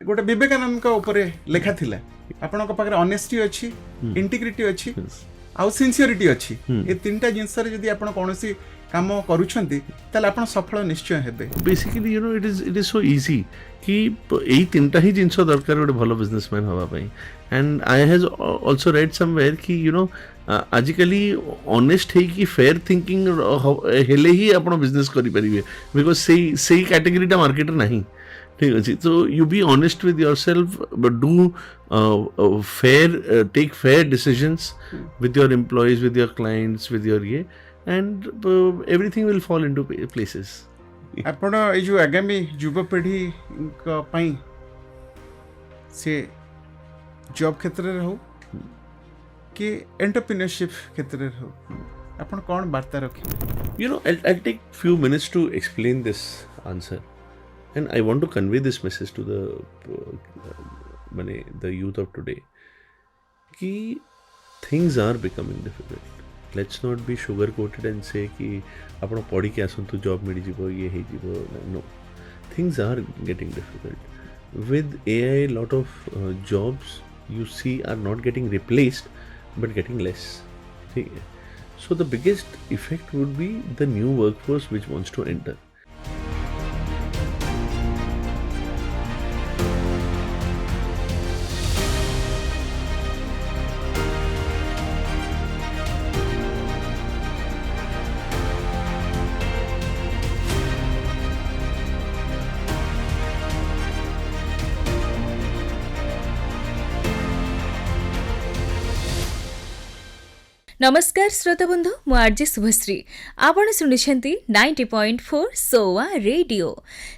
गोटे विवेकानंद ऊपर लेखा थिला आपन पाखे ऑनेस्टी अच्छी इंटीग्रिटी अच्छी आउ सिंसियरिटी अच्छी ये तीनटा जिनस जदि आप कौन काम करूछंती ताले आपण सफल निश्चय हेबे. Basically you know it is so easy कि एई तीनटा ही जिनस दरकार गोटे भलो बिजनेसमैन हवा पई. And I has also read somewhere कि यू नो आजिकली ऑनेस्ट है कि फेयर थिंकिंग हेले ही आपण बिजनेस करि परिबे बिकॉज़ सेही कैटेगरीटा मार्केट नहीं. ठीक अच्छे. तो you be honest with yourself but do fair take fair decisions with your employees with your clients with your ये and everything will fall into places. आपण ए जो आगामी युवपीढ़ी पई से जॉब क्षेत्र रे हो कि एंटरप्रेन्योरशिप क्षेत्र रे हो आपण कोन वार्ता रखिबे. You know, I'll take few minutes to explain this answer, and I want to convey this message to the youth of today कि things are becoming difficult. Let's not be sugar coated and say कि आपण पढ़ी के आसंतु job मिल जिवो ये हे जिवो. No, things are getting difficult with AI. Lot of jobs you see are not getting replaced but getting less. Okay. So the biggest effect would be the new workforce which wants to enter. नमस्कार श्रोता बंधु मु RJ Shubhashree आपण शुणुछंती 90.4 सोवा radio.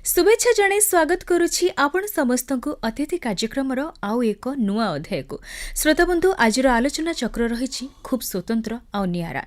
शुभेच्छा जणे स्वागत करुछि आपण समस्त को अतिथि कार्यक्रम आउ एक नुआ अध्याय को. श्रोता बंधु आज आलोचना चक्र रही खूब स्वतंत्र आ नियारा.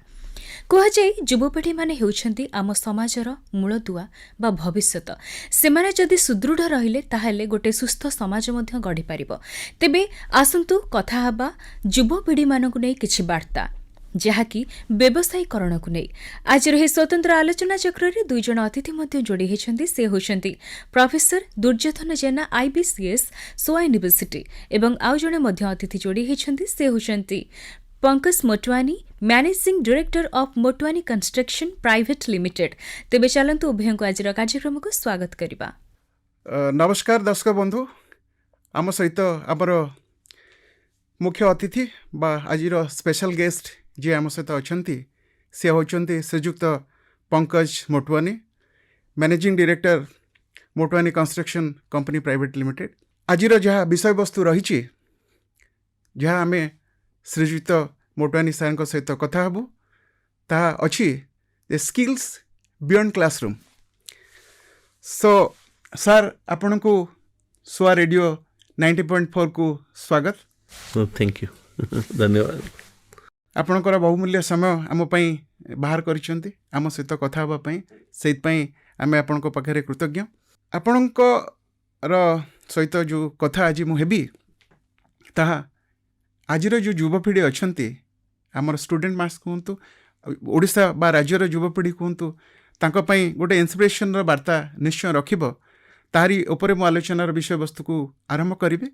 कुहଯାଏ युवपीढ़ी माने हेउछंती आम समाजर मूलदुआ बा भविष्यत. सेमाने जदि सुदृढ़ रहिले ताहेले गोटे सुस्थ समाज मध्य गढ़ी पारिबो. तेबे आसंतु कथा हबा युवपीढ़ी मानकु नै किछि वार्ता जहाँकि व्यवसायीकरण को नहीं. आज यह स्वतंत्र आलोचना चक्र रे दुई जन अतिथि मध्य जोड़ी होती. से होती प्रोफेसर दुर्योधन जेना IBCS सोआ यूनिवर्सिटी एवं आउ जने मध्य अतिथि जोड़ी होती. से होती Pankaj Motwani managing director of Motwani construction private limited. तेबे चलंतु उभय को आज कार्यक्रम को स्वागत करबा. नमस्कार दर्शक बंधु, आम सहित आमर मुख्य अतिथि बा आज स्पेशल गेस्ट जी आम सहित अच्छा सी होती श्रीजुक्त Pankaj Motwani managing director Motwani construction company private limited. आज जहाँ विषय वस्तु रही जहाँ आम श्रीजुक्त मोटवानी सार सहित कथा हबू ता अच्छी स्किल्स बियॉन्ड क्लासरूम. सो सार आपण को सोआ रेडियो 90.4 को स्वागत. Thank you. धन्यवाद. आपणकर बहुमूल्य समय आम बाहर करिसेंती आम सहित कथा हबा पई. सेइतपई आमे आपणक पाखरे कृतज्ञ. आपणकर सहित जो कथा आज मु हेबी ताहा आजिर जो युवपीढ़ी अछंती आमर स्टूडेंट मास कहतु ओडिशा बा राज्यर युवपीढ़ी कहतु तांको पई गोटे इंस्पिरेशन वार्ता निश्चय रखिबो. तारी ऊपर मु आलोचनार विषय वस्तु को आरंभ करिबे.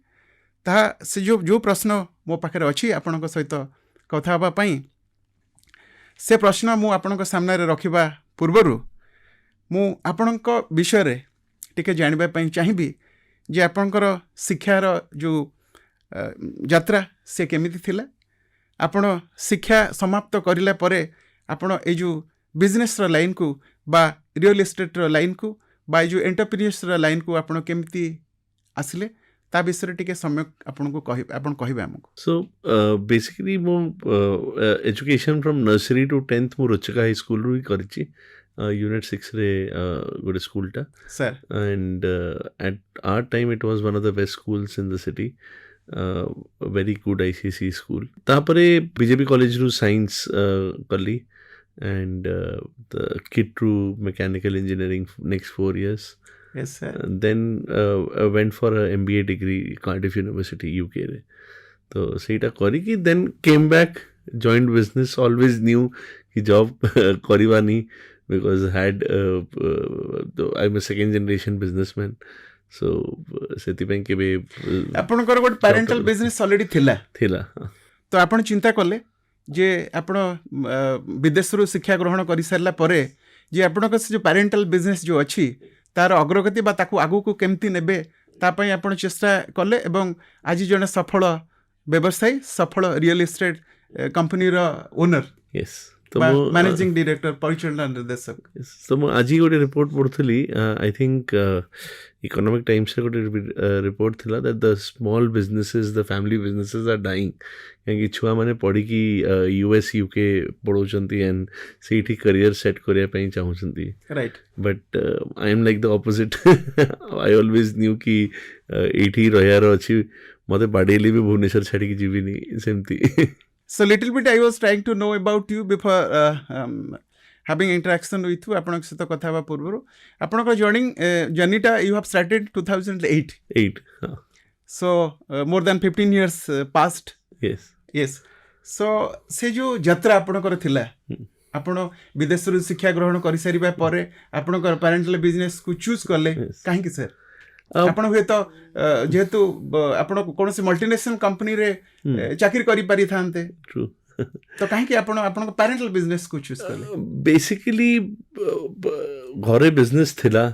ताहा से जो प्रश्न मो पाखरे अछि आपणक सहित कथा हबा पई से प्रश्न मु आपणक सामने रखिबा पूर्वरु मु आपणक विषय रे टिके जानिबा पई चाहिबी जे आपणकर शिक्षार जो यात्रा से केमिति थिला. आपण शिक्षा समाप्त करिला परे आपण ए जो बिजनेस रो लाइन को बा रियल एस्टेट रो लाइन को बा जो एंटरप्रेन्योर्स रो लाइन को आपण केमिति आसिले ता विषय टिके समय आपण को आपण कहिबे हमको. सो बेसिकली मो education from nursery to 10th मो रोचका हाई स्कूल रू करछि. यूनिट 6 रे गोटे स्कूलटा sir. And at our time it was one of the best schools in the city. Very good ICSE school. तापरे बीजेपी कॉलेज रू science करली एंड द किड रू mechanical engineering next 4 years. Yes sir. Then went for a MBA degree Cardiff University UK रे. तो सेटा करी कि then came back joined business. Always knew कि job करिवा नहीं because I'm a second generation businessman. सो ସେଥିପାଇଁ କେବେ ଆପଣଙ୍କର ଗୋଟେ ପ୍ୟାରେଣ୍ଟାଲ ବିଜନେସ୍ ଅଲରେଡି ଥିଲା ଥିଲା ତ ଆପଣ ଚିନ୍ତା କଲେ ଯେ ଆପଣ ବିଦେଶରୁ ଶିକ୍ଷା ଗ୍ରହଣ କରିସାରିଲା ପରେ ଯେ ଆପଣଙ୍କ ସେ ଯେଉଁ ପ୍ୟାରେଣ୍ଟାଲ ବିଜନେସ୍ ଯେଉଁ ଅଛି ତାର ଅଗ୍ରଗତି ବା ତାକୁ ଆଗକୁ କେମିତି ନେବେ ତା ପାଇଁ ଆପଣ ଚେଷ୍ଟା କଲେ ଏବଂ ଆଜି ଜଣେ ସଫଳ ବ୍ୟବସାୟୀ ସଫଳ ରିଅଲ ଇଷ୍ଟେଟ୍ କମ୍ପାନୀର ଓନର ୟେସ୍ ବା ମ୍ୟାନେଜିଂ ଡିରେକ୍ଟର ପରିଚାଳନା ନିର୍ଦ୍ଦେଶକ ତ ମୁଁ ଆଜି ଗୋଟେ ରିପୋର୍ଟ ପଢ଼ୁଥିଲି ଆଇ ଥିଙ୍କ ଇକୋନୋମିକ୍ ଟାଇମ୍ସରେ ଗୋଟେ ରିପୋର୍ଟ ଥିଲା that the small businesses the family businesses are dying କାହିଁକି ଛୁଆମାନେ ପଢ଼ିକି US UK ପଢ଼ଉଛନ୍ତି ଆଣ୍ଡ ସେଇଠି କ୍ୟାରିୟର ସେଟ୍ କରିବା ପାଇଁ ଚାହୁଁଛନ୍ତି right but I am like the opposite I always knew କି ଏଇଠି ରହିବାର ଅଛି ମୋତେ ବାଡ଼େଇଲେ ବି ଭୁବନେଶ୍ୱର ଛାଡ଼ିକି ଯିବିନି ସେମିତି So little bit I was trying to know about you before having interaction with you. ଆପଣଙ୍କ ସହିତ କଥା ହେବା ପୂର୍ବରୁ ଆପଣଙ୍କର ଜର୍ଣ୍ଣିଟା you have started 2008. 8 So more than 15 years past. yes Yes. So ସେ ଯେଉଁ ଯାତ୍ରା ଆପଣଙ୍କର ଥିଲା ଆପଣ ବିଦେଶରୁ ଶିକ୍ଷା ଗ୍ରହଣ କରିସାରିବା ପରେ ଆପଣଙ୍କର ପ୍ୟାରେଣ୍ଟାଲ ବିଜନେସକୁ ଚୁଜ୍ କଲେ କାହିଁକି ସାର୍ ଆପଣ ହୁଏତ ଯେହେତୁ ଆପଣ କୌଣସି ମଲ୍ଟିନେସନାଲ କମ୍ପାନୀରେ ଚାକିରି କରିପାରିଥାନ୍ତେ ତ କାହିଁକି ଆପଣ ଆପଣଙ୍କ ପ୍ୟାରେଣ୍ଟାଲ ବିଜନେସକୁ ଚୁଜ୍ କଲେ ବେସିକାଲି ଘରେ ବିଜନେସ୍ ଥିଲା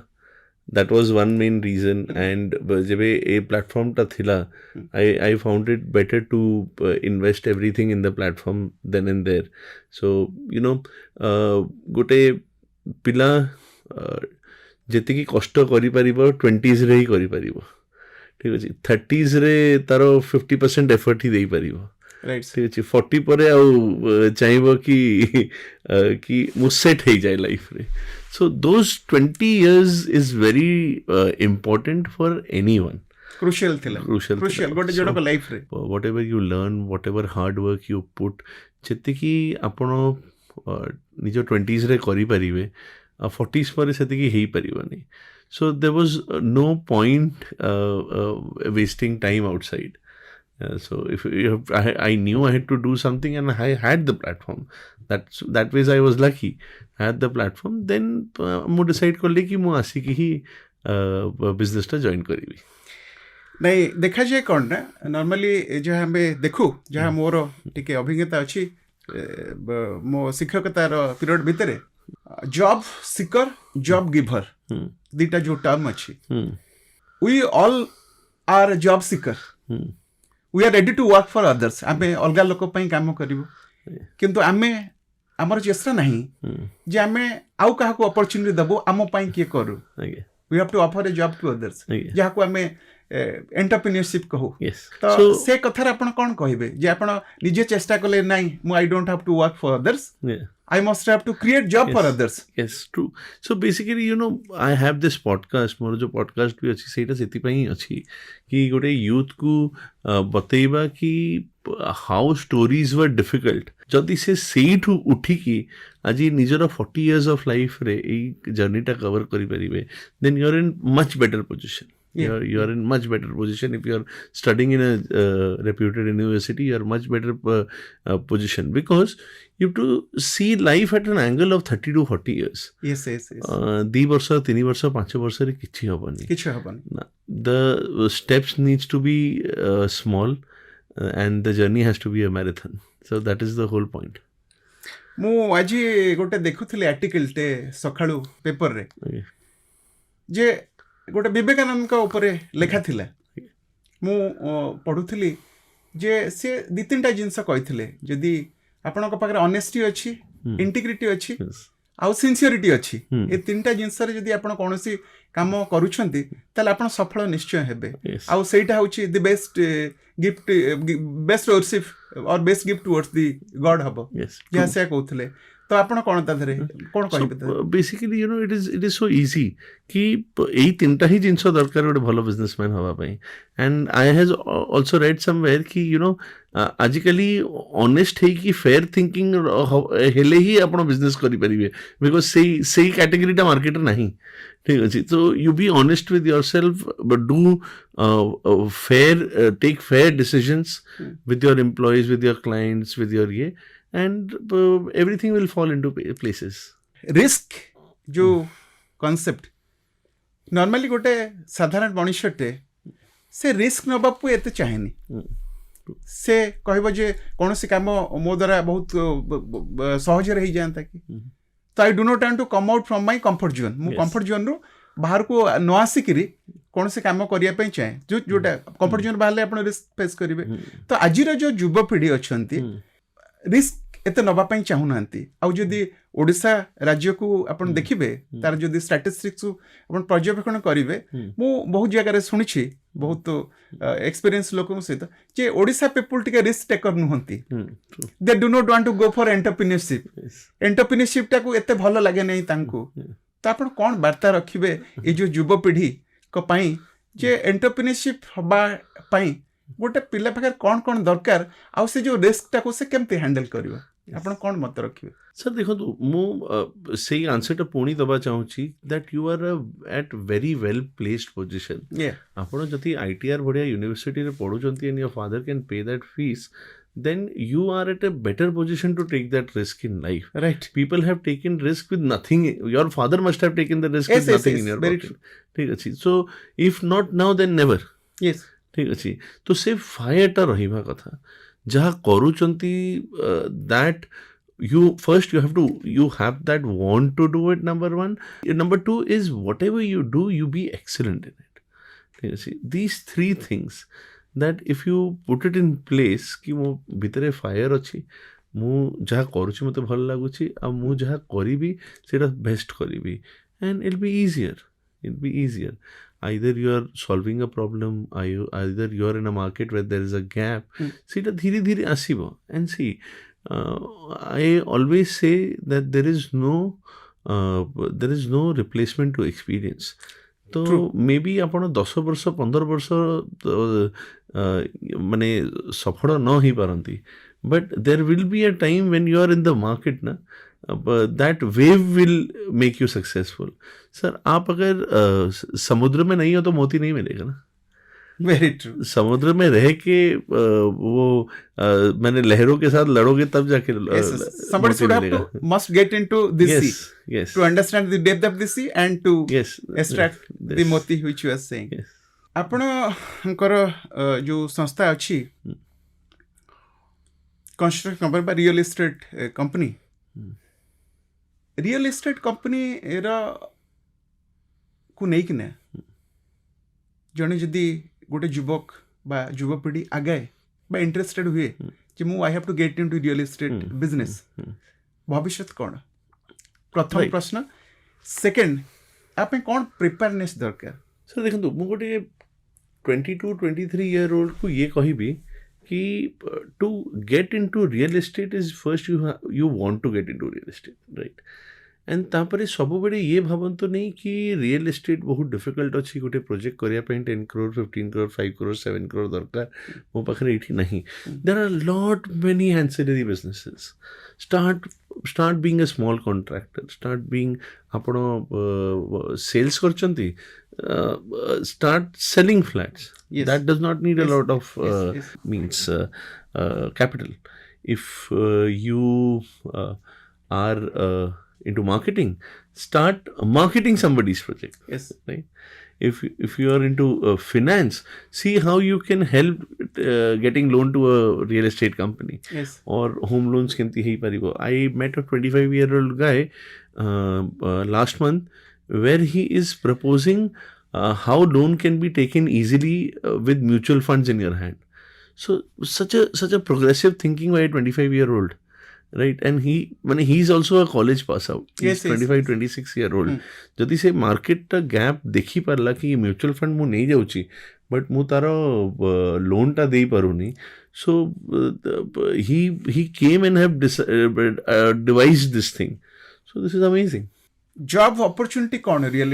that was one main reason and ଯେବେ ଏ ପ୍ଲାଟଫର୍ମଟା ଥିଲା I found it better to invest everything in the platform then and there so you know ଗୋଟେ ପିଲା ଯେତିକି କଷ୍ଟ କରିପାରିବ 20sରେ ହିଁ କରିପାରିବ ଠିକ୍ ଅଛି 30sରେ ତାର 50% ଏଫର୍ଟ ହିଁ ଦେଇପାରିବ ଠିକ୍ ଅଛି 40 ପରେ ଆଉ ଚାହିଁବ କି ମୁଁ ସେଟ୍ ହେଇଯାଏ ଲାଇଫ୍ରେ so those 20 years is very important for anyone crucial ଗୋଟେ ଜଣଙ୍କ ଲାଇଫ୍ରେ whatever you learn whatever hard work you put ଯେତିକି ଆପଣ ନିଜ 20sରେ କରିପାରିବେ 40s ପରେ ସେତିକି ହେଇପାରିବନି so there was no point wasting time outside so if I knew I had to do something and I had the platform that ways I was lucky I had the platform then ମୁଁ decide କଲି କି ମୁଁ ଆସିକି ହିଁ ବିଜନେସଟା join କରିବି ନାଇଁ ଦେଖାଯାଏ କ'ଣ ନା ନର୍ମାଲି ଯାହା ଆମେ ଦେଖୁ ଯାହା ମୋର ଟିକେ ଅଭିଜ୍ଞତା ଅଛି ମୋ ଶିକ୍ଷକତାର ପିରିୟଡ଼ ଭିତରେ ଜବ୍ ସିକର ଜବ୍ ଗିଭର ଦୁଇଟା ଯେଉଁ ଟର୍ମ ଅଛି we all are job seeker we are ready to work for others आमे अलगा लोक पई काम करिवो किंतु आमे हमर चेष्टा नहीं जे आमे आउ काहा को अपॉर्चुनिटी दबो आम पई के करू we have to offer a job to others जहा को आमे एंटरप्रेन्योरशिप कहू तो से कथार आपण कोन कहबे जे आपण निजे चेष्टा कले नाही मु I don't have to work for others I must have to create job for others. Yes, true. So basically, you know, I have this podcast. मोर जो podcast भी अच्छी सेटा सेती पाई अच्छी कि गोटे youth को बतेइबा कि how stories were difficult. जदि से सेठू उठी कि आज निजर 40 years of life रे ए जर्नी टा कवर करि परिबे then you are in much better position. You are in much better position if you are studying in a reputed university. You are much better position because you have to see life at an angle of 30 to 40 years. Yes. 2 वर्ष 3 वर्ष 5 वर्ष रे किछि हबनी the steps needs to be small and the journey has to be a marathon. So that is the whole point. मु आज गोटे देखुथिले article टे सखाळू paper रे जे गोटे विवेकानंद ऊपर लेखा थिला मु पढ़ुथली जे से दी तीन टा जिंस कहिथिले जदी आपनक पाखरे ऑनेस्टी अछि इंटीग्रिटी अछि आउ सिंसियरिटी अछि ए तीनटा जिंस रे जदी आपण कोनोसी काम करूछंती ताले आपण सफल निश्चय हेबे आउ सेटा होछि the best gift best worship और best gift towards the God हबो या से कहउथले तो आपण कोन ता धरे कोन कहिबे basically you know it is so easy कि एई तीनटा ही जिंस दरकार गोटे भलो बिजनेसमैन हवा पई and I has also read somewhere कि यू नो आजिकली ऑनेस्ट है कि फेयर थिंकिंग हेले ही आपण बिजनेस करि परिबे बिकॉज़ सेही कैटेगरीटा मार्केट नहीं ठीक अछि तो you be honest with yourself but do fair take fair decisions with your employees with your clients with your ये and everything will fall into places. Risk जो concept नॉर्मली गोटे साधारण मनुष्यटे से रिस्क नबाकू एते चाहेनी से कहब जे कौन काम मो द्वारा बहुत सहज हो जाता कि तो I do not want to come out from my comfort zone मु कंफर्ट जोन रू बाहर को न आसिकी कौन से काम करने चाहे जोटा कंफर्ट जोन बाहर आप रिस्क फेस करेंगे तो आज जो युवपीढ़ी अच्छा रिस्क एत नापी चाहूना आदि ओडिशा राज्य को आप देखिए तार जो स्टाटिस्टिक्स आप पर्यवेक्षण करेंगे मु बहुत जगह शुणी बहुत एक्सपीरियंस लोक सहित जे ओडिशा पीपुल टे रिस्क टेकर नुहंती they do not want to go for entrepreneurship टाको एते भल लगे नहीं तांको तो आप कौन वार्ता रखिए ये जो युवपीढ़ी को जे एंटरप्रेन्योरशिप हवा गोटे पिला पाखे कौन कौन दरकार आउ से जो रिस्क टाको से केमते हैंडल करिवो आपण कौन मत रखिए सर देखो मु से आंसर पुणी दबा चाहूँगी that you are at very well placed position आपण जदि आईटीआर बढ़िया यूनिवर्सिटी पढ़ुंट and your father can pay that fees then you are at a better position to take that risk in life. Right. People have taken risk with nothing. Your father must have taken the risk with nothing in your pocket. ठीक अच्छी. So if not now then never. Yes. ठीक अच्छी. तो से फायरटा रहिबा कथा. जहाँ करूचंती that you first you have that want to do it, number one. Number two is whatever you do you be excellent in it. ठीक अच्छी. These three things that if you put it in place कि मो भितरे fire अच्छी मु जहाँ करुँची मते भल लागुची आ मु जहाँ करीबी सेटा बेस्ट करीबी and it'll be easier either you are solving a problem either you are in a market where there is a gap सेटा धीरे धीरे आसीबो and see I always say that there is no replacement to experience. तो may be आपण 10 वर्ष 15 वर्ष माने सफल न ही पारंती but there will be a time when you are in the market ना that wave will make you successful. Sir आप अगर समुद्र में नहीं हो तो मोती नहीं मिलेगा ना. Very true. समुद्र में रह के वो मैंने लहरों के साथ लड़ोगे तब जाके somebody should have to must get into this sea to understand the depth of the sea and to extract the moti which you are saying. आपणकर जो संस्था अच्छी कंस्ट्रक्शन कंपनी बा real estate company real estate company era को नहीं कि जड़े जदि गोटे युवक बा युवपीढ़ी आगाए बा इंटरेस्टेड हुए कि मु I have to get into real estate business भविष्य कौन प्रथम प्रश्न. सेकंड आप कौन प्रिपेयरनेस दरकार. सर देखो मु गोटे 22-23 ईयर ओल्ड को ये कहबी कि to get into real estate is first you want to get into real estate right and तापर सब बड़े ये भावंतु नहीं कि रियल एस्टेट बहुत डिफिकल्ट अच्छी गोटे प्रोजेक्ट करने 10 crore 15 crore 5 crore 7 crore दरकार मो पाखे ये नहीं. There are lot many ancillary businesses. Start being a small contractor start being आपण सेल्स करचंती start selling flats. That does not need a lot of means capital. If you are into marketing, start marketing somebody's project. Yes. Right. If you are into finance, see how you can help getting loan to a real estate company. Yes. Or home loans kenti hi paribo. I met a 25-year-old guy last month where he is proposing how loan can be taken easily with mutual funds in your hand. So such a progressive thinking by a 25-year-old. Right, and he's also a college pass out. He's 25-26 year old. जदि से market gap देखी पारला कि mutual fund मु नहीं जाउची but मु तार loan टा दे पारुनी. So he came and have devised this thing. So this is amazing. Job opportunity कौन real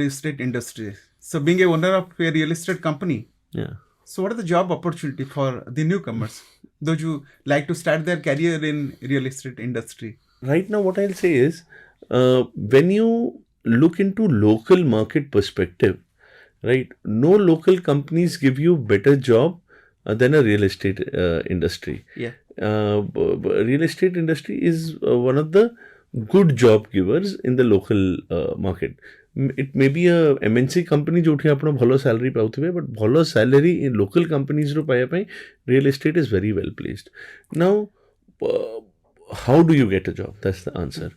estate industry. So being a owner of a real estate company. Yeah. So what are the job opportunity for the newcomers? Those who like to start their career in real estate industry. Right now what I'll say is when you look into local market perspective, right, no local companies give you better job than a real estate industry. Yeah. Real estate industry is one of the good job givers in the local market. It may be a MNC company जोठी आपण भलो salary पाउथिबे, but भलो salary in local companies रो पाया पई real estate is very well placed. Now, how do you get a job? That's the answer.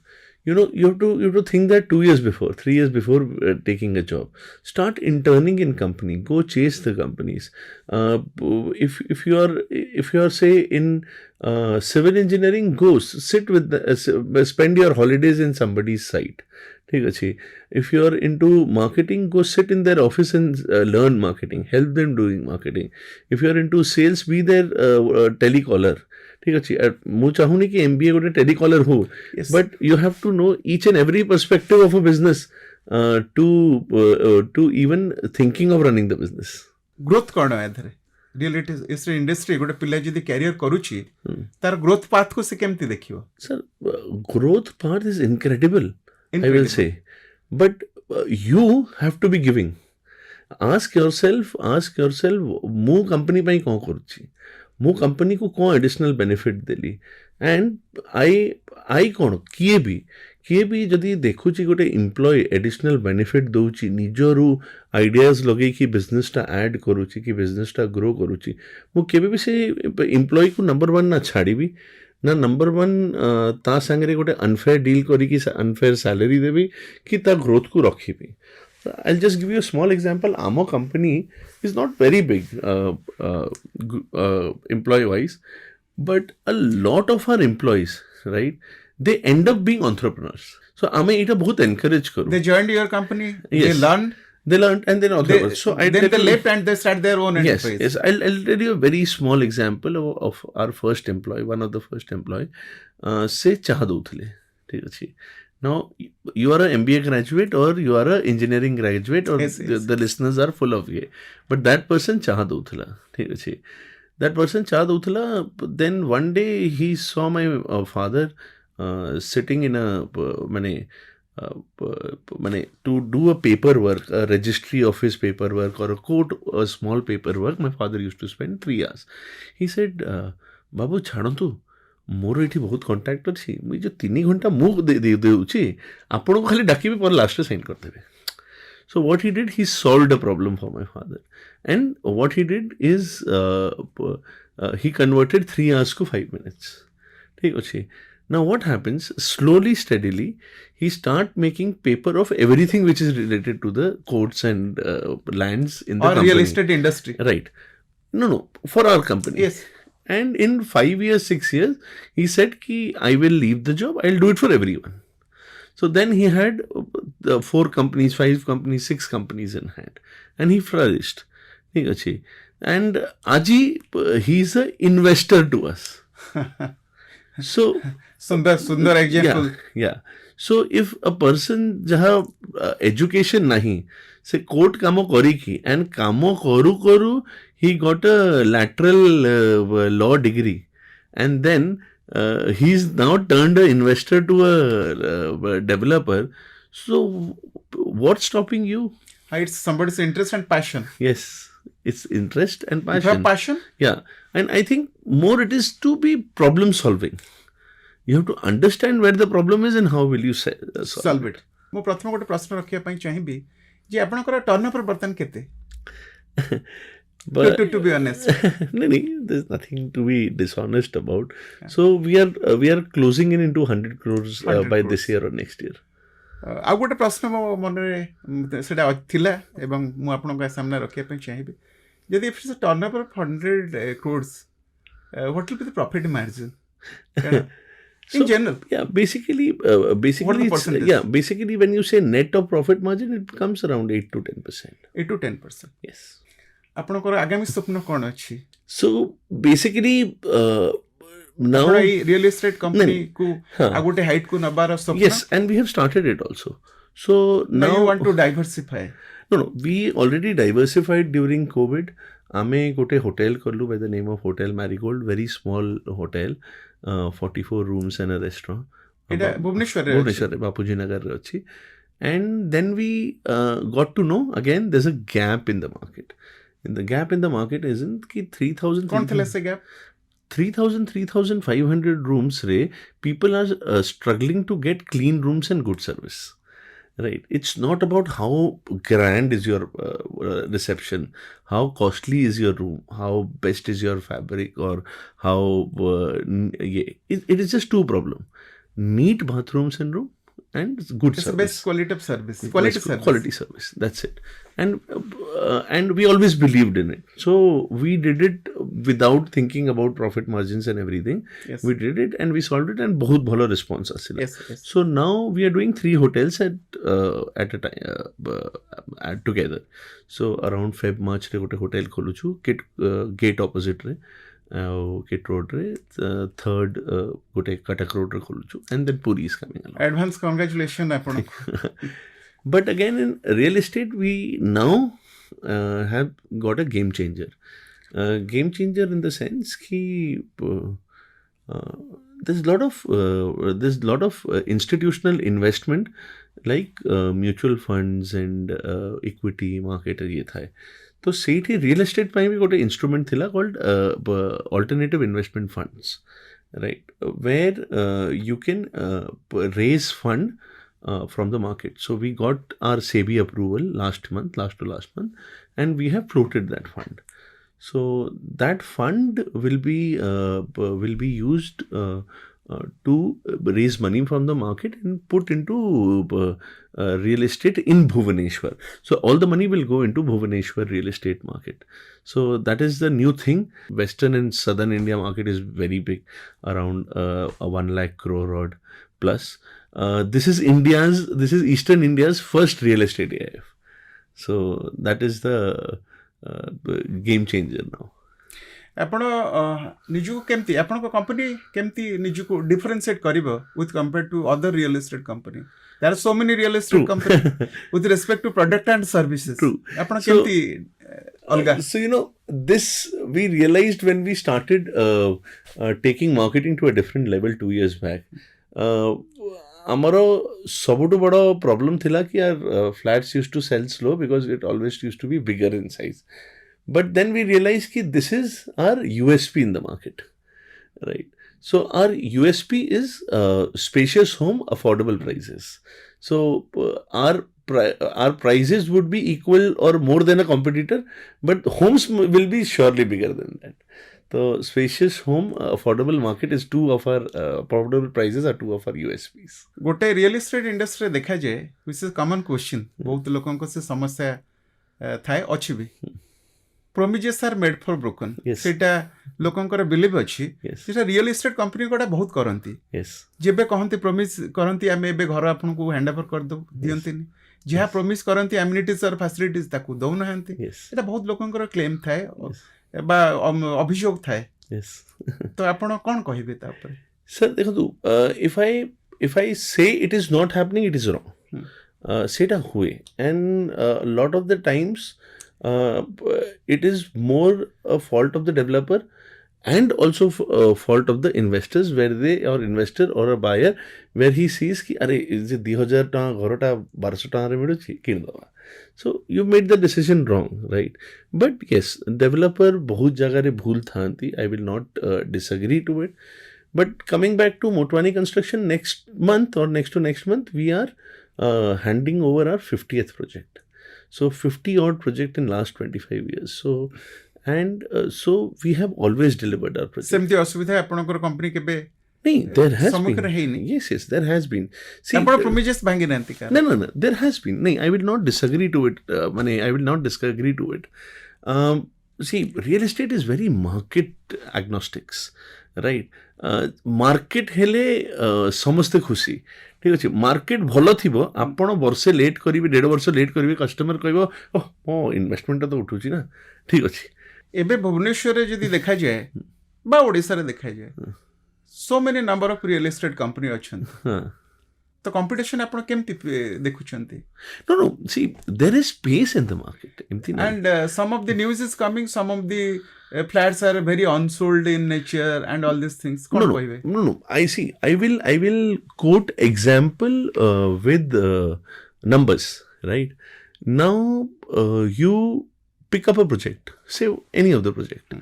You have to think that 2 years before, 3 years before taking a job. Start interning in company. Go chase the companies. If you are say in civil engineering, go sit with spend your holidays in somebody's site. ठीक अच्छी. If you are into marketing, go sit in their office and learn marketing. Help them doing marketing. If you are into sales, be their telecaller. ठीक अच्छी. मैं चाहूँगी कि MBA गोटे telecaller हो. Yes. But you have to know each and every perspective of a business to even thinking of running the business. Growth कौन है एथरे real इस इंडस्ट्री गोटे पिला जदी कैरियर करूची तार ग्रोथ पाथ को से केमती देखियो. Sir, growth path is incredible. I will say, but you have to be giving. Ask yourself, ମୁଁ company ପାଇଁ କ'ଣ କରୁଛି, ମୁଁ company को କ'ଣ additional benefit ଦେଲି, and I କ'ଣ କିଏ ବି ଯଦି ଦେଖୁଛି ଗୋଟେ ଏମ୍ପ୍ଲୟ additional benefit ଦଉଛି, ନିଜରୁ ideas ଲଗେଇକି ବିଜନେସଟା add କରୁଛି କି ବିଜନେସଟା ଗ୍ରୋ କରୁଛି, ମୁଁ କେବେ ବି ସେ ଏମ୍ପ୍ଲୟକୁ number 1 ନା ଛାଡ଼ିବି ना नंबर 1 ता साଙ୍ଗरे गोटे अनफेयर डील करी अनफेयर सैलरी देवी कि ता ग्रोथ को रखी. I will just give you a small example. आम company is not very big employ wise, but a lot of our employees, right, they end up being entrepreneurs. So आमे इटा बहुत encourage करू. They joined your company. Yes. They learned and then entrepreneurs. So then they left and they start their own enterprise. Yes. I'll tell you a very small example of our first employee, one of the first employee. से चाह दूथले, ठीक अच्छी. Now you are a MBA graduate or you are a engineering graduate or yes. The listeners are full of ये. But that person चाह दूथला, ठीक अच्छी. That person चाह दूथला. Then one day he saw my father sitting in a to do a paperwork, a registry office paperwork or a small paperwork, my father used to spend 3 hours. He said, बाबू छाड़ू मोर ये बहुत contact अच्छी, मुझे जो 3 घंटा मु देउची आपन को खाली डाकी पर लास्ट साइन कर देबे. So what he did, he solved a problem for my father, and what he did is he converted 3 hours to 5 minutes. ठीक अच्छी. Now what happens, slowly, steadily, he start making paper of everything which is related to the courts and lands in the or company. Real estate industry. Right. No, for our company. Yes. And in 5 years, 6 years, he said ki I will leave the job, I'll do it for everyone. So then he had 4 companies, 5 companies, 6 companies in hand. And he flourished. And Aji, he's an investor to us. So सुंदर example. Yeah. So if a person जहाँ education नहीं से court कामो करी की and कामो करू he got a lateral law degree and then he's now turned an investor to a developer. So what's stopping you? It's somebody's interest and passion. Yes, it's interest and passion. You have passion? Yeah, and I think more it is to be problem solving. You have to understand where the problem is and how will you solve it. ମୁଁ ପ୍ରଥମ ଗୋଟେ ପ୍ରଶ୍ନ ରଖିବା ପାଇଁ ଚାହିଁବି ଯେ ଆପଣଙ୍କର turnover ବର୍ତ୍ତମାନ କେତେ? But to be honest. no, there's nothing to be dishonest about. Yeah. So we are closing in into 100 crores 100 by crores. this year or next year. ଆଉ ଗୋଟେ ପ୍ରଶ୍ନ ମୋ ମନରେ ସେଇଟା ଥିଲା ଏବଂ ମୁଁ ଆପଣଙ୍କ ସାମ୍ନାରେ ରଖିବା ପାଇଁ ଚାହିଁବି, ଯଦି if it's a turnover of 100 crores, what will be the profit margin? In general, basically, what the percentage? basically when you say net of profit margin, it comes around 8 to 10%. 8 to 10%. Yes. ଆପଣଙ୍କର ଆଗାମୀ ସ୍ୱପ୍ନ କ'ଣ ଅଛି? So basically, now real estate company ku agute height ku nabara swapna. Yes, and we have started it also. So now you want to diversify. No, we already diversified during COVID. Ame gote hotel karlu by the name of Hotel Marigold, very small hotel, 44 rooms and a restaurant. Ita Bhubaneswar re Bapuji Nagar re achi. And then we got to know again there's a gap in the market. And the gap in the market isn't ki 3,000. कौन थला से gap? 3,500 rooms re people are struggling to get clean rooms and good service. right? It's not about how grand is your reception, how costly is your room, how best is your fabric, or how it is just two problem: neat bathrooms and room, and good It's the service. best quality of service. Quality service, that's it. And we always believed in it, so we did it without thinking about profit margins and everything. Yes. We did it and we solved it, and बहुत भलो response आसिला. Yes, yes. So now we are doing 3 hotels at a time together. So around Feb March रे गोटे hotel खोलुछु gate opposite रे Kit road रे, third गोटे Cuttack road रे खोलुछु, and then Puri is coming along. Advance congratulations आपण. But again, in real estate, we now have got a game changer. Game changer in the sense that there's a lot of institutional investment, like mutual funds and equity market ये था. तो ସେଇଠି real estate ପାଇଁ ବି ଗୋଟେ instrument ଥିଲା called alternative investment funds, right? Where you can raise fund from the market. So we got our SEBI approval last to last month, and we have floated that fund. So that fund will be used to raise money from the market and put into real estate in Bhubaneswar. So all the money will go into Bhubaneswar real estate market. So that is the new thing. Western and Southern India market is very big, around 1 lakh crore odd plus. This is Eastern India's first real estate AIF. So that is the game changer now. ଆପଣ ନିଜକୁ କେମିତି ଆପଣଙ୍କ company କେମିତି ନିଜକୁ differentiate କରିବ with compared to other real estate company? There are so many real estate company with respect to product and services. True. ଆପଣ କେମିତି ଅଲଗା? So this we realized when we started taking marketing to a different level 2 years back. ଆମର ସବୁଠୁ ବଡ଼ problem ଥିଲା କି flats used to sell slow because it always used to be bigger in size. But then we realized that this is our USP in the market, right? So our USP is spacious home, affordable prices. So our prices would be equal or more than a competitor, but homes will be surely bigger than that. So spacious home, affordable market is two of our affordable prices are two of our USPs. ଗୋଟେ real estate industry देखा जाए which is common question, बहुत लोगों को से समस्या थाए अच्छी भी. Promises are made for broken. Yes. सेटा लोकंकर बिलीव अछि. Yes. सेटा रियल एस्टेट कंपनी कोटा बहुत करंती. Yes. जेबे कहंती प्रॉमिस करंती आमे एबे घर आपन को हैंड ओवर कर दो दियंतीनी. जेहा प्रॉमिस करंती एमिनिटीज और फैसिलिटीज ताकू दउ नहंती. Yes. एटा बहुत लोकंकर क्लेम थाए बा अभियोग थाए. Yes. तो आपण कोन कहिबे ता ऊपर? Sir, देखो if I say it is not happening, it is wrong. सेटा हुए, and a lot of the times it is more a fault of the developer and also fault of the investors, where they or investor or a buyer where he sees कि अरे जे 2000 टका घरटा 1200 टका रे मिलुछि किन दवा. So you made the decision wrong, right? But yes, developer बहुत जगह रे भूल थांती. I will not disagree to it. But coming back to Motwani Construction, next month or next to next month we are handing over our 50th project. So 50 odd project in last 25 years. So we have always delivered our project. सेमती असुविधा आपनकर company केबे नहीं, there has सम्मुखीन been. हेइनी. Yes, there has been. See, आपण promises भांगी नंती का. no, there has been. नहीं, I will not disagree to it. I will not disagree to it. See, real estate is very market agnostics, right? Market हेले समस्ते खुशी. ठीक अच्छे. Market भल थी आपण वर्षे लेट करेंगे, 1.5 वर्ष लेट करेंगे, कस्टमर कह मो इन्वेस्टमेंट तो उठूची ना. ठीक अच्छे. एबे भुवनेश्वर जदि देखा जाए बा ओडिसा रे देखा जाए so many number of real estate company अछन. तो कंपटीशन आपण केमती देखुछंती? No, see, there is space in the market. And some of the news is coming, some of the flats are very unsold in nature and all these things. No. I see. I will quote example with numbers. Right now, you pick up a project. Say any of the project.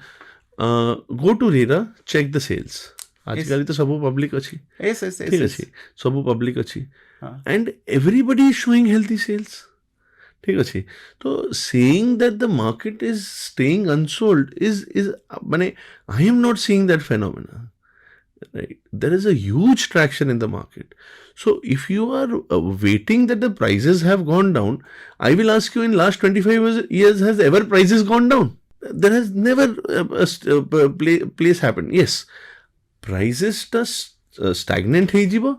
Go to RERA, check the sales. आजकल तो सब public अच्छी yes, yes, yes, ठीक yes. अच्छी सब public अच्छी हाँ. And everybody is showing healthy sales ठीक अच्छे तो saying that the market is staying unsold is माने I am not seeing that phenomena right there is a huge traction in the market so if you are waiting that the prices have gone down I will ask you in last 25 years has ever prices gone down there has never place happened yes prices just stagnant ହେଇଯିବ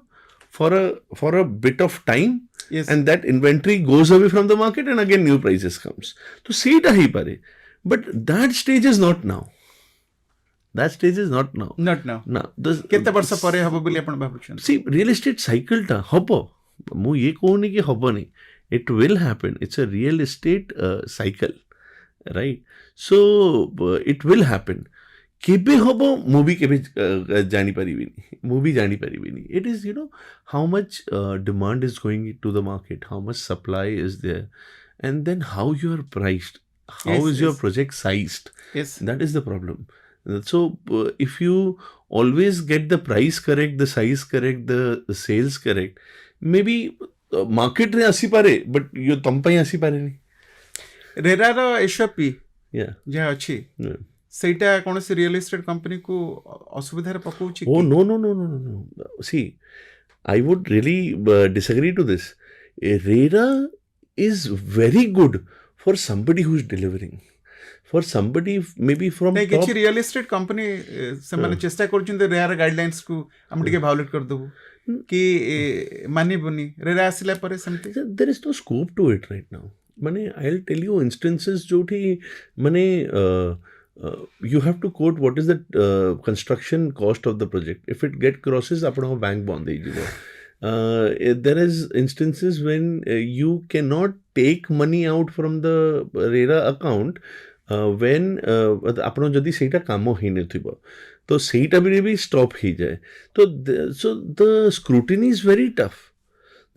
for a bit of time Yes. and that inventory goes away from the market and again new prices comes तो ସେଇଟା ହେଇପାରେ but that stage is not now that stage is not now Not now. now the କେତେ ବର୍ଷ ପରେ ହବ ବୋଲି ଆପଣ ଭାବୁଛନ୍ତି? see real estate cycle ଟା ହବ ମୁଁ ये କହୁନି କି ହବନି it will happen it's a real estate cycle right so it will happen କେବେ ହବ ମୁଁ ବି କେବେ ଜାଣିପାରିବିନି ମୁଁ ବି ଜାଣିପାରିବିନି it is you know how much demand is going to the market how much supply is there and then how you are priced how Yes, is your yes. project sized Yes. that is the problem so if you always get the price correct the size correct the sales correct maybe market रे आसी पारे but यो तम ପାଇଁ आसी पारेनी रेरार SOP yeah ଯାହା ଅଛି yeah. ସେଇଟା କୌଣସି ରିଅଲ ଏଷ୍ଟେଟ୍ କମ୍ପାନୀକୁ ଅସୁବିଧାରେ ପକାଉଛି Oh, କି? no. See, I would really disagree to this. RERA is very good for somebody who's delivering. For somebody maybe from ନାଇଁ top. କିଛି ରିଅଲ ଏଷ୍ଟେଟ୍ କମ୍ପାନୀ ସେମାନେ ଚେଷ୍ଟା କରୁଛନ୍ତି ରେୟାର ଗାଇଡଲାଇନ୍ସକୁ ଆମେ ଟିକେ ଭାଉଲେଟ୍ କରିଦେବୁ କି ମାନିବୁନି ରେରା ଆସିଲା ପରେ ସେମିତି There is no scope to it right now. Mane, I'll tell you instances joti mane you have to quote what is the construction cost of the project. If it get crosses, apno bank bond heijibo. There is instances when you cannot take money out from the RERA account when apno jodi seita kamo heinethibo. तो ସେଇଟା ବି stop ହେଇଯାଏ तो so the scrutiny is very tough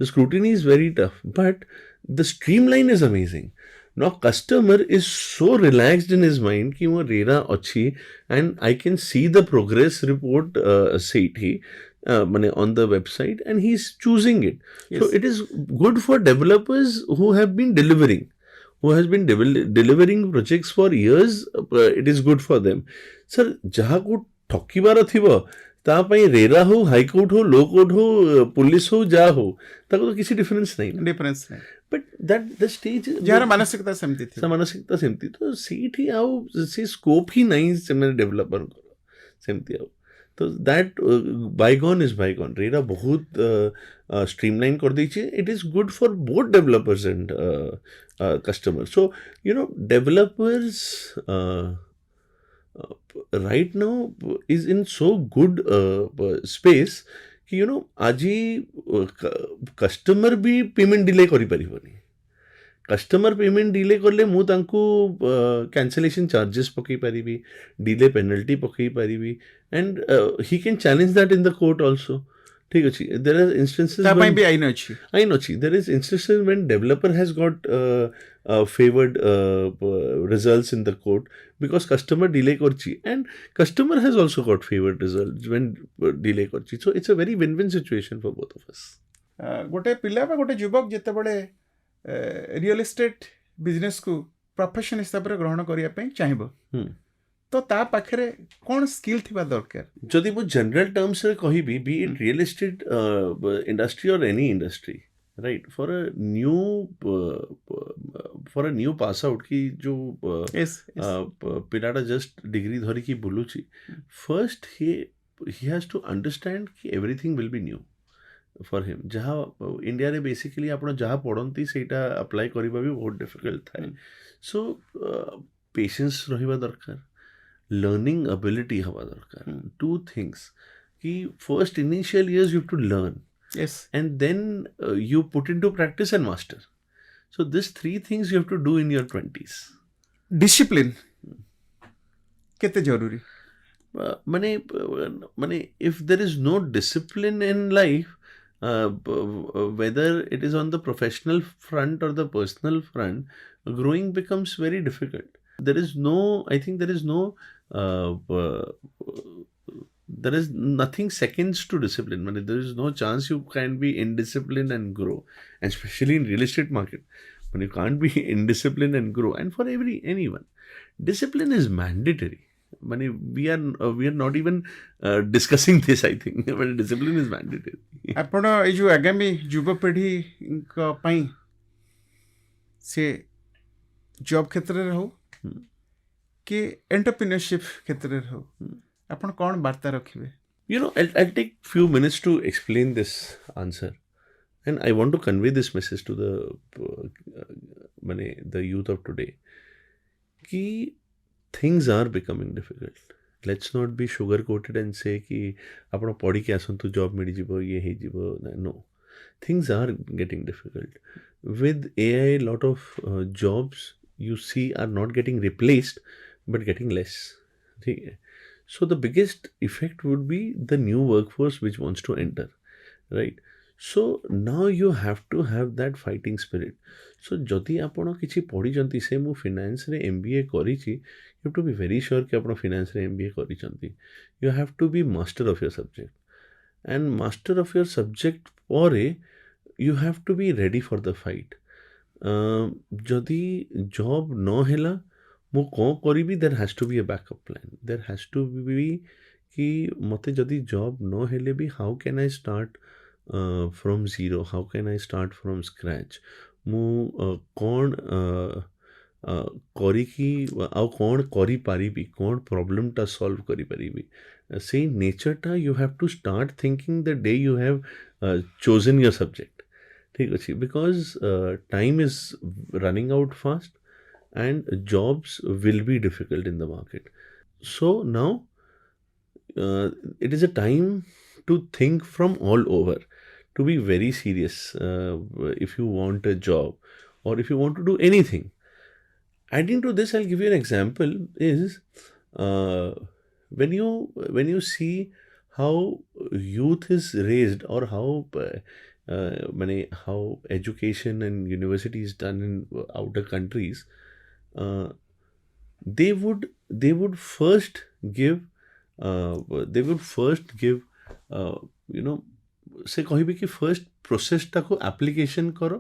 the scrutiny is very tough but the streamline is amazing now customer is so relaxed in his mind कि वो RERA अच्छी and I can see the progress report ସେଇଠି माने on the website and he's choosing it so Yes. it is good for developers who have been delivering who has been delivering projects for years it is good for them sir ଯାହାକୁ ଠକିବାର ଥିବ ତା ପାଇଁ RERA ହଉ high court ହଉ ଲୋ court ହଉ police ହଉ ଯାହା ହଉ ତାକୁ ତ କିଛି ଡିଫରେନ୍ସ ନାହିଁ ଡିଫରେନ୍ସ ନାହିଁ ବଟ୍ ଦ୍ୟାଟ୍ ଦ ଷ୍ଟେଜ୍ ଯାହାର ମାନସିକତା ସେମିତି ଥିବ ମାନସିକତା ସେମିତି ତ ସେଇଠି ଆଉ ସେ ସ୍କୋପ୍ ହିଁ ନାହିଁ ସେମାନେ ଡେଭଲପରଙ୍କର ସେମିତି ଆଉ ତ ଦ୍ୟାଟ୍ ବାଇଗନ୍ ଇଜ୍ ବାଇଗନ୍ ରେରା ବହୁତ ଷ୍ଟ୍ରିମଲାଇନ୍ କରିଦେଇଛି it is good for both developers and customer so you know developers right now is in so good space कि you know ଆଜି କଷ୍ଟମର ବି ପେମେଣ୍ଟ ଡିଲେ କରିପାରିବନି କଷ୍ଟମର ପେମେଣ୍ଟ ଡିଲେ କଲେ ମୁଁ ତାଙ୍କୁ କ୍ୟାନସେଲେସନ୍ ଚାର୍ଜେସ୍ ପକାଇ ପାରିବି ଡିଲେ ପେନାଲ୍ଟି ପକାଇ ପାରିବି and he can challenge that in the court also ଠିକ୍ ଅଛି ଦେର୍ ଆର୍ ଇନଷ୍ଟାନ୍ସେସ୍ ତା ପାଇଁ ବି ଆଇନ ଅଛି there is instances when developer has got favored results in the court because customer delay korchi and customer has also got favored results when delay korchi so it's a very win-win situation for both of us ଗୋଟେ ପିଲା ବା ଗୋଟେ ଯୁବକ ଯେତେବେଳେ real estate ବିଜନେସକୁ profession ହିସାବରେ ଗ୍ରହଣ କରିବା ପାଇଁ ଚାହିଁବ ତ ତା ପାଖରେ କ'ଣ ସ୍କିଲ୍ ଥିବା ଦରକାର ଯଦି ମୁଁ ଜେନେରାଲ ଟର୍ମସରେ କହିବି be it real estate industry or any industry right for a new pass out ki jo yes. pilata just degree dhari buluchi first he has to understand ki everything will be new for him jaha India re basically apna jaha padanti seita apply kariba bi bahut difficult thai so patience rahiba darkar learning ability haba darkar two things ki first initial years you have to learn yes and then you put into practice and master so these three things you have to do in your 20s discipline kete jaruri mane if there is no discipline in life whether it is on the professional front or the personal front growing becomes very difficult there is no I think there is no there is nothing seconds to discipline. I mean, there is no chance you can be indisciplined and grow, and especially in real estate market, when you can't be indisciplined and grow. And for anyone, discipline is mandatory. I mean, we are not even discussing this. I think, but discipline is mandatory. ଆପଣ ଏଇ ଯେଉଁ ଆଗାମୀ ଯୁବପିଢ଼ିଙ୍କ ପାଇଁ ସେ job କ୍ଷେତ୍ରରେ ହଉ କି ଏଣ୍ଟରପ୍ରିନରସିପ୍ କ୍ଷେତ୍ରରେ ହଉ ଆପଣ କ'ଣ ବାର୍ତ୍ତା ରଖିବେ? I'll take few minutes to explain this answer, and I want to convey this message to the youth of today. Ki things are becoming difficult. Let's not be sugar coated and say ki apna padi ke asantu job mili jibo ye he jibo. No, things are getting difficult. With AI, lot of jobs you see are not getting replaced but getting less. Okay? So the biggest effect would be the new workforce which wants to enter, right? So now you have to have that fighting spirit. So jodi apno kichi पढ़ी से मु finance रे MBA करिछि, you have to be very sure कि apno finance रे MBA करिछंती. You have to be master of your subject, and master of your subject pore you have to be ready for the fight. जदि job no hela मु कौन करी, there has to be a backup plan. There has to be कि मते जदि job no हेले भी, how can I start from zero? How can I start from scratch? मु कौन करी कि आउ कौन करी पारिबी, कौन प्रॉब्लम टा सॉल्व करी पारिबी. Say nature टा you have to start thinking the day you have chosen your subject. ठीक अछि, because time is running out fast and jobs will be difficult in the market. So now it is a time to think from all over, to be very serious if you want a job or if you want to do anything. Adding to this, I'll give you an example is when you see how youth is raised, or how how education and university is done in outer countries, they would first give से कहबी कि first प्रोसेसटा को application करो,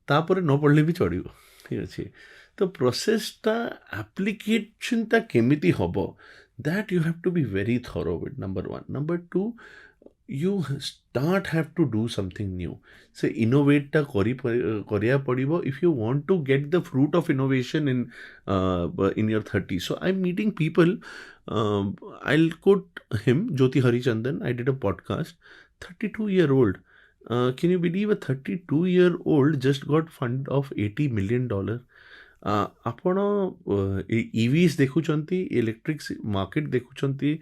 तापर न पढ़ले भी चढ़िबो. ठीक अछि. तो प्रोसेसटा एप्लिकेशनटा केमिति हबो, that you have to be very thorough with, number one. Number two, you have to do something new. So innovate ta koriya padibo if you want to get the fruit of innovation in your 30s. So I'm meeting people, I'll quote him, Jyoti Harichandan. I did a podcast. 32-year-old. Can you believe a 32-year-old just got fund of $80 million? ଆପଣ EVs ଦେଖୁଛନ୍ତି, electric market ଦେଖୁଛନ୍ତି,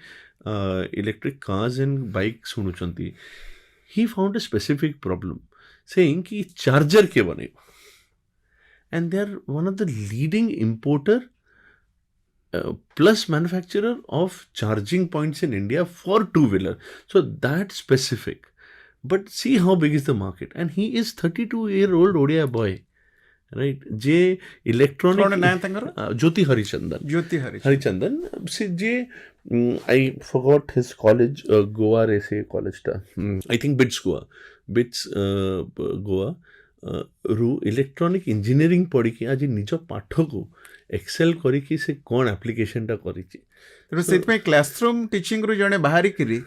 electric cars and bike ଶୁଣୁଛନ୍ତି. ହି ଫାଉଣ୍ଡ ଏ specific problem, saying କି charger କିଏ ବନେଇବ, and they are one of the leading importer plus manufacturer of charging points in India for two-wheeler. So that specific, but see how big is the market, and he is 32-year-old Odia boy, right? J electronic ज्योति हरिचंदन से जे I forgot his college, Goa रे से college टा, I think BITS Goa रु electronic engineering पढ़ी कि आज निज पाठ को एक्सेल करी कि से कौन एप्लिकेशन टा करी छि. तेणु से क्लासरूम टीचिंग रु जने बाहरी करी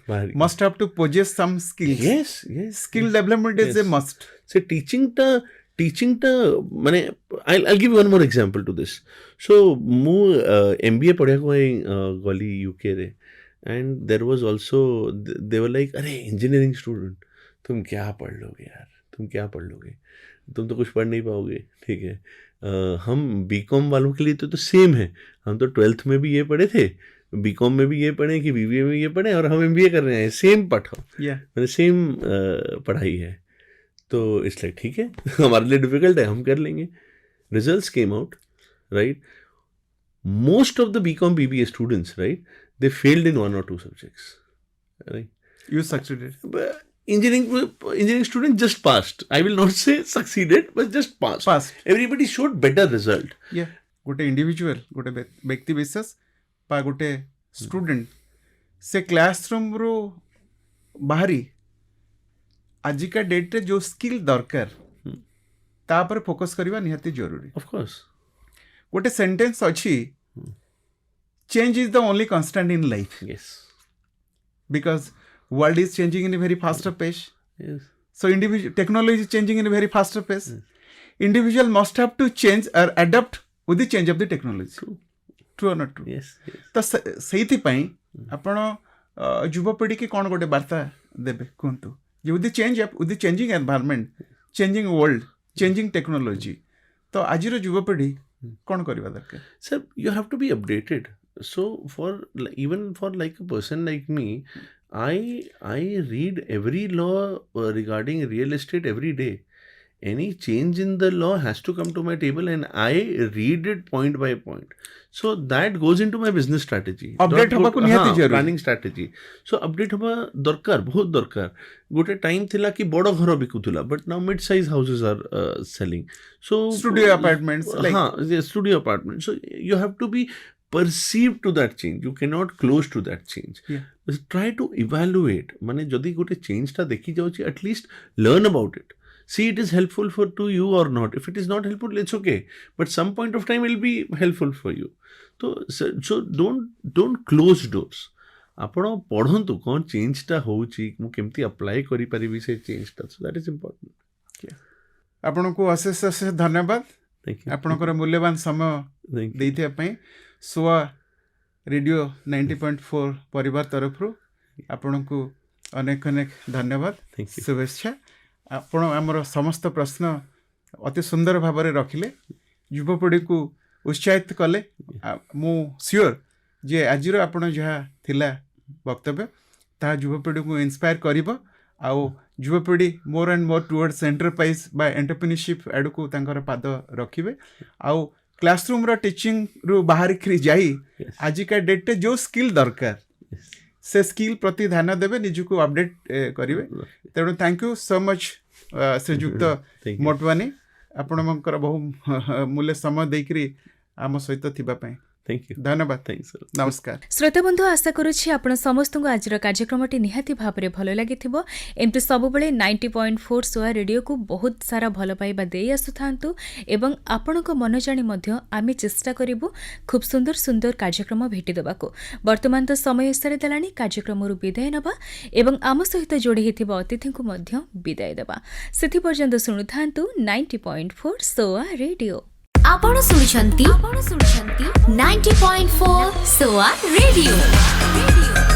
must have to possess some skills. yes skill development is a must. से टीचिंग टा माने I'll give you one more example to this. So मु MBA पढ़िया को गली UK रे, and there was also they were like, अरे engineering student तुम क्या पढ़ लोगे यार, तुम तो कुछ पढ़ नहीं पाओगे. ठीक है, हम बीकॉम वालों के लिए तो सेम है. हम तो 12th में भी ये पढ़े थे, बीकॉम में भी ये पढ़े, कि BBA में ये पढ़े, और हम MBA कर रहे हैं. सेम पढ़ो, मतलब सेम पढ़ाई है. तो इट्स लाइक ठीक है, हमारे लिए डिफिकल्ट है, हम कर लेंगे. Results came out, right? Most of the BCom BBA students, right, they failed in 1 or 2 subjects, right? You succeeded. Engineering student just passed. I will not say succeeded, but just passed. Everybody showed better result. Yeah, गोटे individual, गोटे व्यक्ति विशेष पा गोटे student से classroom रू बाहरी आजिका date रे जो स्किल दरकार ता पर फोकस करवा निहाती जरूरी. ऑफ कोर्स गोटे सेंटेंस अच्छी change is the only constant in life yes because world is changing in a very faster pace. Yes So individual technology is changing in a very faster pace. Individual must have to change or adapt with the change of the technology. True or not true? Yes yes तो ସେଇଥିପାଇଁ ଆପଣ ଯୁବପିଢ଼ି କି କ'ଣ ଗୋଟେ ବାର୍ତ୍ତା ଦେବେ କୁହନ୍ତୁ ଯେ with the change with the changing environment, changing world, changing technology ତ ଆଜିର ଯୁବପିଢ଼ି କ'ଣ କରିବା ଦରକାର? Sir, you have to be updated. So even for like a person like me, I read every law regarding real estate every day. Any change in the law has to come to my table and I read it point by point. So that goes into my business strategy. Update हवा को निहाती जरूरी. Planning strategy. So update हवा दरकार बहुत दरकार. गोटे time थिला कि बड़ घर बिकुथुला but now mid size houses are selling. So Studio apartments, like- हाँ studio apartments. So you have to be perceived to that change. You cannot close to that change. Yeah. Try to evaluate. माने जदि गोटे change टा देखी जाउची at least learn about it. See it is helpful for to you or not. If it is not helpful, it's okay. But some point of time it will be helpful for you. So don't close doors. ଆପଣ ପଢ଼ନ୍ତୁ କ'ଣ ଚେଞ୍ଜଟା ହେଉଛି ମୁଁ କେମିତି apply କରିପାରିବି ସେ ଚେଞ୍ଜଟା. So that is important. ଆପଣଙ୍କୁ ଅଶେଷ ଅଶେଷ ଧନ୍ୟବାଦ ଥ୍ୟାଙ୍କ ୟୁ. ଆପଣଙ୍କର ମୂଲ୍ୟବାନ ସମୟ ଥ୍ୟାଙ୍କ ୟୁ. ଦେଇଥିବା ପାଇଁ ସୋଆ ରେଡ଼ିଓ 90.4 ପରିବାର ତରଫରୁ ଆପଣଙ୍କୁ ଅନେକ ଅନେକ ଧନ୍ୟବାଦ, Thank you. ଶୁଭେଚ୍ଛା. ଆପଣ ଆମର ସମସ୍ତ ପ୍ରଶ୍ନ ଅତି ସୁନ୍ଦର ଭାବରେ ରଖିଲେ, ଯୁବପିଢ଼ିକୁ ଉତ୍ସାହିତ କଲେ. ମୁଁ ସିଓର ଯେ ଆଜିର ଆପଣ ଯାହା ଥିଲା ବକ୍ତବ୍ୟ ତାହା ଯୁବପିଢ଼ିକୁ ଇନ୍ସପାୟାର କରିବ ଆଉ ଯୁବପିଢ଼ି ମୋର୍ ଆଣ୍ଡ ମୋର୍ ଟୁୱାର୍ଡସ୍ ଏଣ୍ଟରପ୍ରାଇଜ୍ ବା ଏଣ୍ଟରପ୍ରିନରସିପ୍ ଆଡ଼କୁ ତାଙ୍କର ପାଦ ରଖିବେ ଆଉ କ୍ଲାସରୁମ୍ର ଟିଚିଂରୁ ବାହାରିକି ଯାଇ Yes. ଆଜିକା ଡେଟ୍ରେ ଯେଉଁ ସ୍କିଲ୍ ଦରକାର Yes. ସେ ସ୍କିଲ୍ ପ୍ରତି ଧ୍ୟାନ ଦେବେ, ନିଜକୁ ଅପଡେଟ୍ କରିବେ. ତେଣୁ thank you so much Shriyukta Thank you. Motwani, ଆପଣଙ୍କର ବହୁ ମୂଲ୍ୟ ସମୟ ଦେଇକରି ଆମ ସହିତ ଥିବା ପାଇଁ Thank you. ଧନ୍ୟବାଦ. Thanks, sir. ନମସ୍କାର. ଶ୍ରୋତାବନ୍ଧୁ ଆଶା କରୁଛି ଆପଣ ସମସ୍ତଙ୍କୁ ଆଜିର କାର୍ଯ୍ୟକ୍ରମଟି ନିହାତି ଭାବରେ ଭଲ ଲାଗିଥିବ. ଏମିତି ସବୁବେଳେ 90.4 ସୋଆ ରେଡ଼ିଓକୁ ବହୁତ ସାରା ଭଲ ପାଇବା ଦେଇ ଆସୁଥାନ୍ତୁ ଏବଂ ଆପଣଙ୍କ ମନ ଜାଣି ମଧ୍ୟ ଆମେ ଚେଷ୍ଟା କରିବୁ ଖୁବ୍ ସୁନ୍ଦର ସୁନ୍ଦର କାର୍ଯ୍ୟକ୍ରମ ଭେଟି ଦେବାକୁ. ବର୍ତ୍ତମାନ ତ ସମୟ ସରିଦେଲାଣି କାର୍ଯ୍ୟକ୍ରମରୁ ବିଦାୟ ନେବା ଏବଂ ଆମ ସହିତ ଯୋଡ଼ି ହୋଇଥିବା ଅତିଥିଙ୍କୁ ମଧ୍ୟ ବିଦାୟ ଦେବା. ସେଥିପର୍ଯ୍ୟନ୍ତ ଶୁଣୁଥାନ୍ତୁ 90.4 ସୋଆ ରେଡ଼ିଓ. ଆପଣ ଶୁଣୁଛନ୍ତି 90.4 ସୋଆ ରେଡ଼ିଓ.